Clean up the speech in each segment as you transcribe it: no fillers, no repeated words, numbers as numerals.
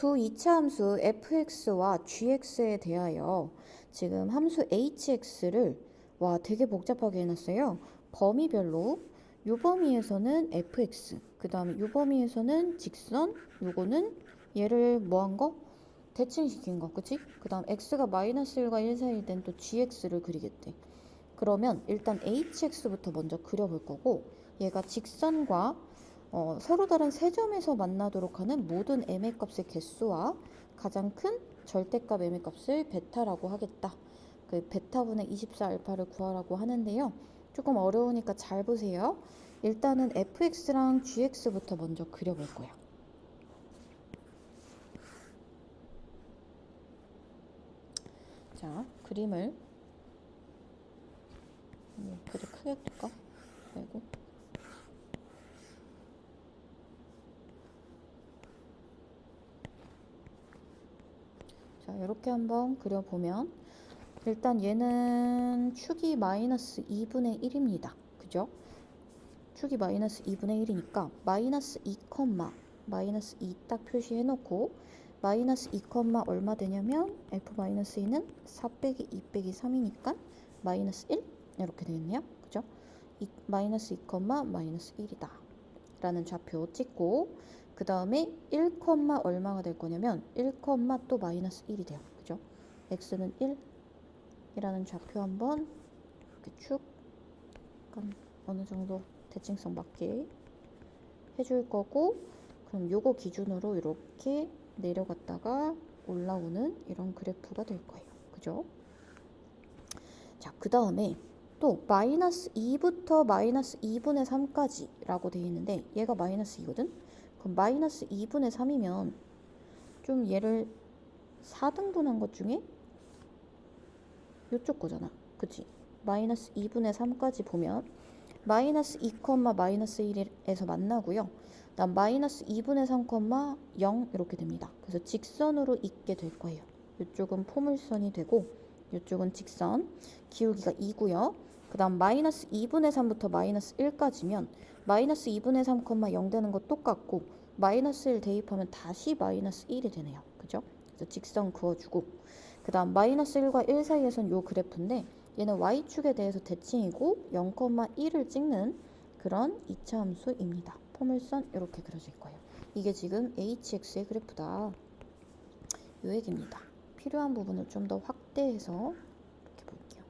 두 이차 함수 fx와 gx에 대하여 지금 함수 hx를 되게 복잡하게 해놨어요. 범위별로 요 범위에서는 fx, 그 다음에 요 범위에서는 직선, 요거는 얘를 뭐한 거? 대칭시킨 거, 그치? 그 다음 x가 마이너스 1과 1 사이일 땐 또 gx를 그리겠대. 그러면 일단 hx부터 먼저 그려볼 거고, 얘가 직선과 서로 다른 세 점에서 만나도록 하는 모든 m의 값의 개수와 가장 큰 절대값 m의 값을 베타라고 하겠다. 그 베타분의 24알파를 구하라고 하는데요. 조금 어려우니까 잘 보세요. 일단은 fx랑 gx부터 먼저 그려볼 거야. 자, 그림을 그래도 크게 뜰까? 아이고. 자, 이렇게 한번 그려보면 일단 얘는 축이 마이너스 2분의 1입니다. 그죠? 축이 마이너스 2분의 1이니까 마이너스 2, 마이너스 2 딱 표시해놓고 마이너스 2, 얼마 되냐면 f-2는 4 빼기 2 빼기 3이니까 마이너스 1 이렇게 되겠네요. 그죠? 마이너스 2, 마이너스 1이다 라는 좌표 찍고 그 다음에 1, 얼마가 될 거냐면 1, 또 마이너스 1이 돼요. 그죠? x는 1 이라는 좌표 한번 이렇게 쭉 약간 어느 정도 대칭성 맞게 해줄 거고, 그럼 요거 기준으로 이렇게 내려갔다가 올라오는 이런 그래프가 될 거예요. 그죠? 자, 그 다음에 또 마이너스 2부터 마이너스 2분의 3까지 라고 되어 있는데 얘가 마이너스 2거든? 그럼 마이너스 2분의 3이면 좀 얘를 4등분한 것 중에 요쪽 거잖아. 그치? 마이너스 2분의 3까지 보면 마이너스 2, 마이너스 1에서 만나고요. 다음 마이너스 2분의 3, 0 이렇게 됩니다. 그래서 직선으로 있게 될 거예요. 이쪽은 포물선이 되고 이쪽은 직선, 기울기가 2고요. 그 다음 마이너스 2분의 3부터 마이너스 1까지면 마이너스 2분의 3, 0 되는 거 똑같고 마이너스 1 대입하면 다시 마이너스 1이 되네요. 그죠? 그래서 직선 그어주고 그 다음 마이너스 1과 1 사이에선 요 그래프인데 얘는 y축에 대해서 대칭이고 0,1을 찍는 그런 2차 함수입니다. 포물선 이렇게 그려질 거예요. 이게 지금 hx의 그래프다. 요 얘기입니다. 필요한 부분을 좀 더 확대해서 이렇게 볼게요.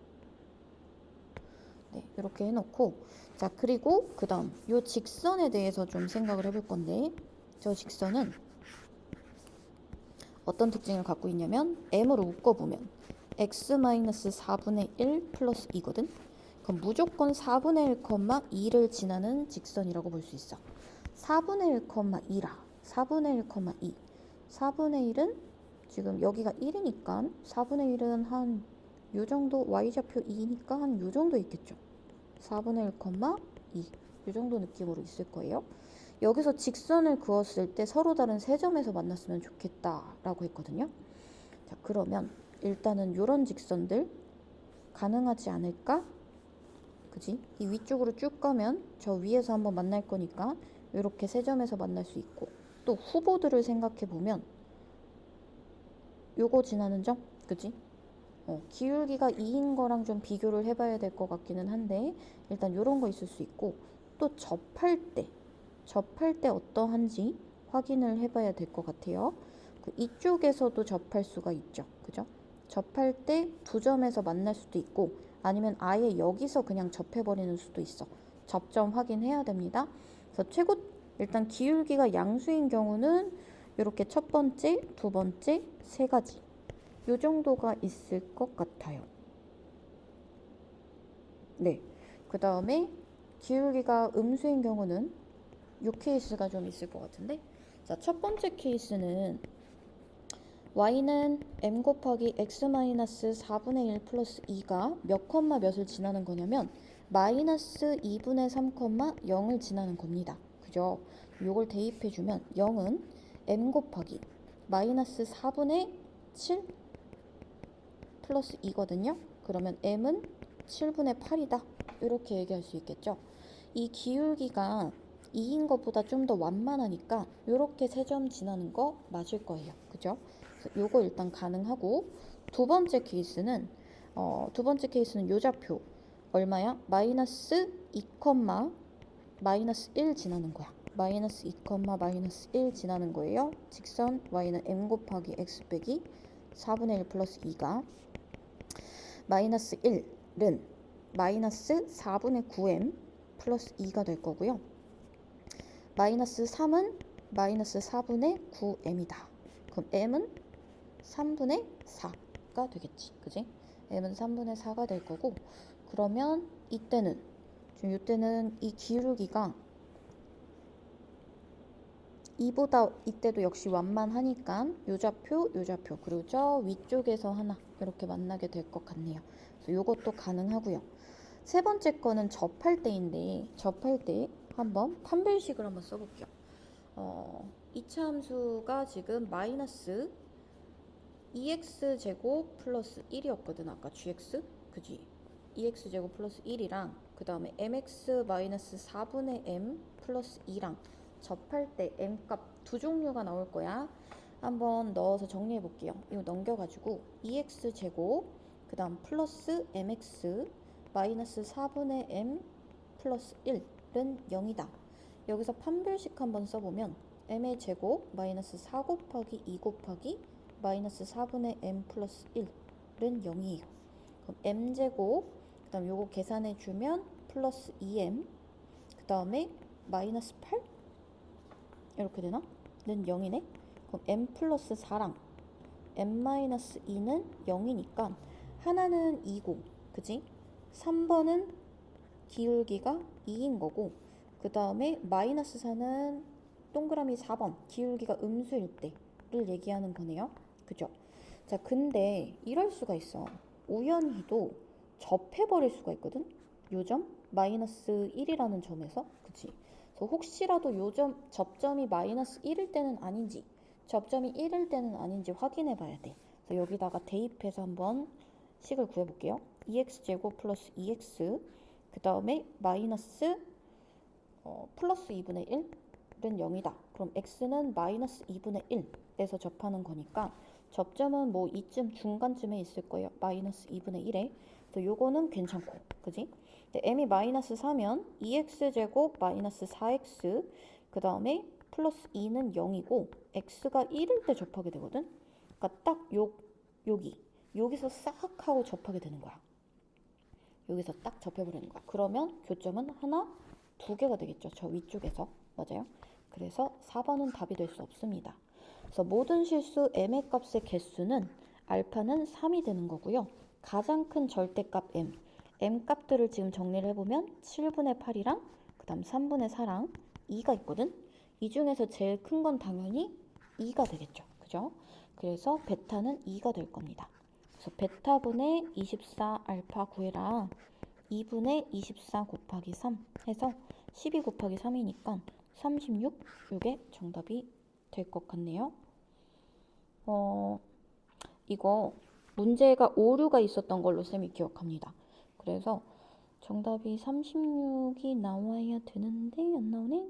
네, 이렇게 해놓고 자, 그리고 그 다음 요 직선에 대해서 좀 생각을 해볼 건데 저 직선은 어떤 특징을 갖고 있냐면 m으로 묶어보면 x-4분의 1 플러스 2거든. 그럼 무조건 4분의 1, 2를 지나는 직선이라고 볼 수 있어. 4분의 1, 2라. 4분의 1, 2. 4분의 1은 지금 여기가 1이니까 4분의 1은 한 요 정도 y좌표 2니까 한 요 정도 있겠죠. 4분의 1, 2. 요 정도 느낌으로 있을 거예요. 여기서 직선을 그었을 때 서로 다른 세 점에서 만났으면 좋겠다라고 했거든요. 자, 그러면 일단은 요런 직선들 가능하지 않을까? 그지? 이 위쪽으로 쭉 가면 저 위에서 한번 만날 거니까 이렇게 세 점에서 만날 수 있고 또 후보들을 생각해 보면 요거 지나는 점? 그지? 기울기가 2인 거랑 좀 비교를 해봐야 될 것 같기는 한데 일단 요런 거 있을 수 있고 또 접할 때 어떠한지 확인을 해봐야 될 것 같아요. 이쪽에서도 접할 수가 있죠. 그죠? 접할 때 두 점에서 만날 수도 있고 아니면 아예 여기서 그냥 접해버리는 수도 있어. 접점 확인해야 됩니다. 그래서 일단 기울기가 양수인 경우는 이렇게 첫 번째, 두 번째, 세 가지 요 정도가 있을 것 같아요. 네. 그 다음에 기울기가 음수인 경우는 요 케이스가 좀 있을 것 같은데 자, 첫 번째 케이스는 y는 m 곱하기 x-4분의 1 플러스 2가 몇 컴마 몇을 지나는 거냐면 마이너스 2분의 3, 0을 지나는 겁니다. 그죠? 요걸 대입해주면 0은 m 곱하기 마이너스 4분의 7 플러스 2거든요. 그러면 m은 7분의 8이다. 이렇게 얘기할 수 있겠죠. 이 기울기가 2인 것보다 좀 더 완만하니까 요렇게 3점 지나는 거 맞을 거예요. 그죠? 그래서 요거 일단 가능하고 두 번째 케이스는 요 좌표 얼마야? 마이너스 2, 마이너스 1 지나는 거야. 마이너스 2, 마이너스 1 지나는 거예요. 직선 y는 m 곱하기 x 빼기 4분의 1 플러스 2가 마이너스 1은 마이너스 4분의 9m 플러스 2가 될 거고요. 마이너스 3은 마이너스 4분의 9m이다. 그럼 m은 3분의 4가 되겠지. 그지? m은 3분의 4가 될 거고, 그러면 이때는 이 기울기가 이보다 이때도 역시 완만하니까 요 좌표 그리고 저 위쪽에서 하나 이렇게 만나게 될 것 같네요. 그래서 요것도 가능하고요. 세 번째 거는 접할 때인데, 접할 때 한번 판별식을 한번 써볼게요. 이차 함수가 지금 마이너스 2x제곱 플러스 1이었거든. 아까 gx? 그지? 2x제곱 플러스 1이랑 그 다음에 mx 마이너스 4분의 m 플러스 2랑 접할 때 m값 두 종류가 나올 거야. 한번 넣어서 정리해 볼게요. 이거 넘겨가지고 2x제곱 그 다음 플러스 mx 마이너스 4분의 m 플러스 1은 0이다. 여기서 판별식 한번 써보면 m의 제곱 마이너스 4 곱하기 2 곱하기 마이너스 4분의 m 플러스 1은 0이에요. 그럼 m제곱 그 다음 요거 계산해주면 플러스 2m 그 다음에 마이너스 8 이렇게 되나? 는 0이네. 그럼 m 플러스 4랑 m 마이너스 2는 0이니까 하나는 2고 그지? 3번은 기울기가 2인 거고, 그 다음에 마이너스 4는 동그라미 4번 기울기가 음수일 때를 얘기하는 거네요. 그죠? 자, 근데 이럴 수가 있어. 우연히도 접해버릴 수가 있거든. 요점 마이너스 1이라는 점에서. 그치? 그래서 혹시라도 요점 접점이 마이너스 1일 때는 아닌지, 접점이 1일 때는 아닌지 확인해 봐야 돼. 그래서 여기다가 대입해서 한번 식을 구해볼게요. 2x제곱 플러스 2x 그 다음에 마이너스 플러스 2분의 1은 0이다. 그럼 x는 마이너스 2분의 1에서 접하는 거니까 접점은 뭐 이쯤 중간쯤에 있을 거예요. 마이너스 2분의 1에. 그래서 요거는 괜찮고, 그지? 근데 m이 마이너스 4면 2x제곱 마이너스 4x 그 다음에 플러스 2는 0이고 x가 1일 때 접하게 되거든. 그러니까 딱 여기서 싹 하고 접하게 되는 거야. 여기서 딱 접해버리는 거야. 그러면 교점은 하나, 두 개가 되겠죠. 저 위쪽에서. 맞아요? 그래서 4번은 답이 될 수 없습니다. 그래서 모든 실수 m의 값의 개수는 알파는 3이 되는 거고요. 가장 큰 절대값 m 값들을 지금 정리를 해보면 7분의 8이랑 그 다음 3분의 4랑 2가 있거든. 이 중에서 제일 큰 건 당연히 2가 되겠죠. 그죠? 그래서 베타는 2가 될 겁니다. 그래서 베타분의 24 알파 구해라. 2분의 24 곱하기 3 해서 12 곱하기 3이니까 36 이게 정답이 될 것 같네요. 이거 문제가 오류가 있었던 걸로 쌤이 기억합니다. 그래서 정답이 36이 나와야 되는데 안 나오네?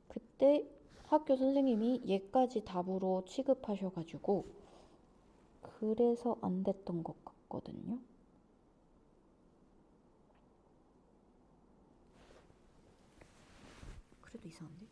그때 학교 선생님이 얘까지 답으로 취급하셔가지고 그래서 안 됐던 것 같거든요. 그래도 이상한데?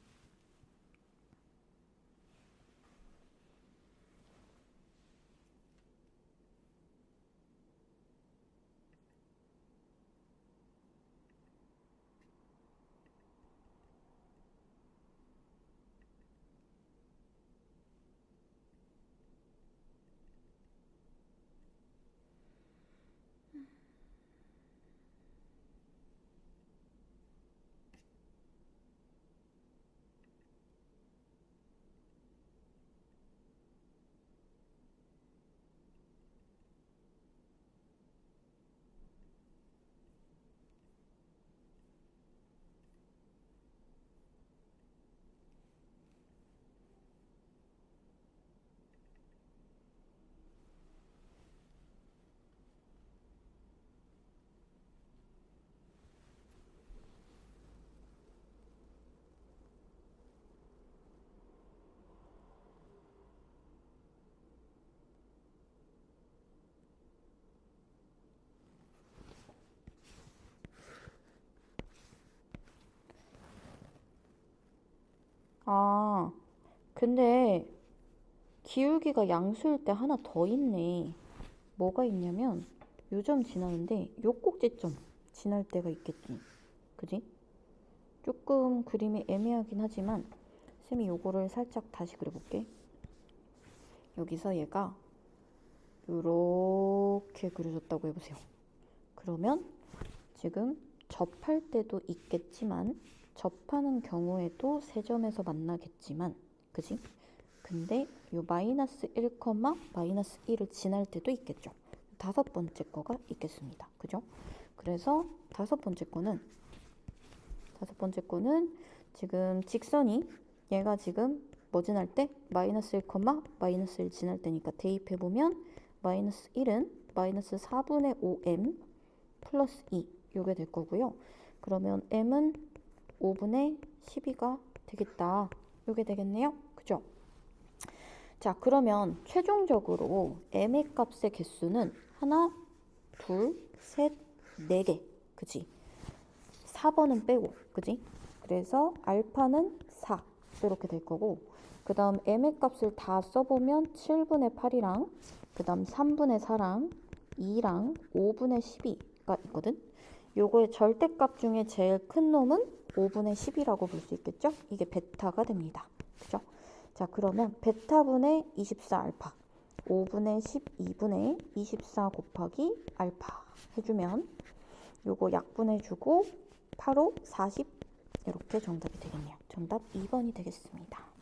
아, 근데 기울기가 양수일 때 하나 더 있네. 뭐가 있냐면 요 점 지나는데 요 꼭지점 지날 때가 있겠지. 그지? 조금 그림이 애매하긴 하지만 쌤이 요거를 살짝 다시 그려볼게. 여기서 얘가 요렇게 그려졌다고 해보세요. 그러면 지금 접할 때도 있겠지만 접하는 경우에도 세 점에서 만나겠지만 그지? 근데 요 마이너스 1, 마이너스 1을 지날 때도 있겠죠. 다섯 번째 거가 있겠습니다. 그죠? 그래서 다섯 번째 거는 지금 직선이 얘가 지금 뭐 지날 때? 마이너스 1, 마이너스 1 지날 때니까 대입해보면 마이너스 1은 마이너스 4분의 5m 플러스 2 요게 될 거고요. 그러면 m은 5분의 12가 되겠다. 요게 되겠네요. 그죠? 자, 그러면 최종적으로 m의 값의 개수는 하나, 둘, 셋, 네 개. 그지? 4번은 빼고. 그지? 그래서 알파는 4. 이렇게 될 거고. 그 다음 m의 값을 다 써보면 7분의 8이랑 그 다음 3분의 4랑 2랑 5분의 12가 있거든. 요거의 절대값 중에 제일 큰 놈은 5분의 10이라고 볼 수 있겠죠? 이게 베타가 됩니다. 그죠? 자, 그러면 베타분의 24 알파 5분의 12분의 24 곱하기 알파 해주면 요거 약분해주고 8, 5, 40 이렇게 정답이 되겠네요. 정답 2번이 되겠습니다.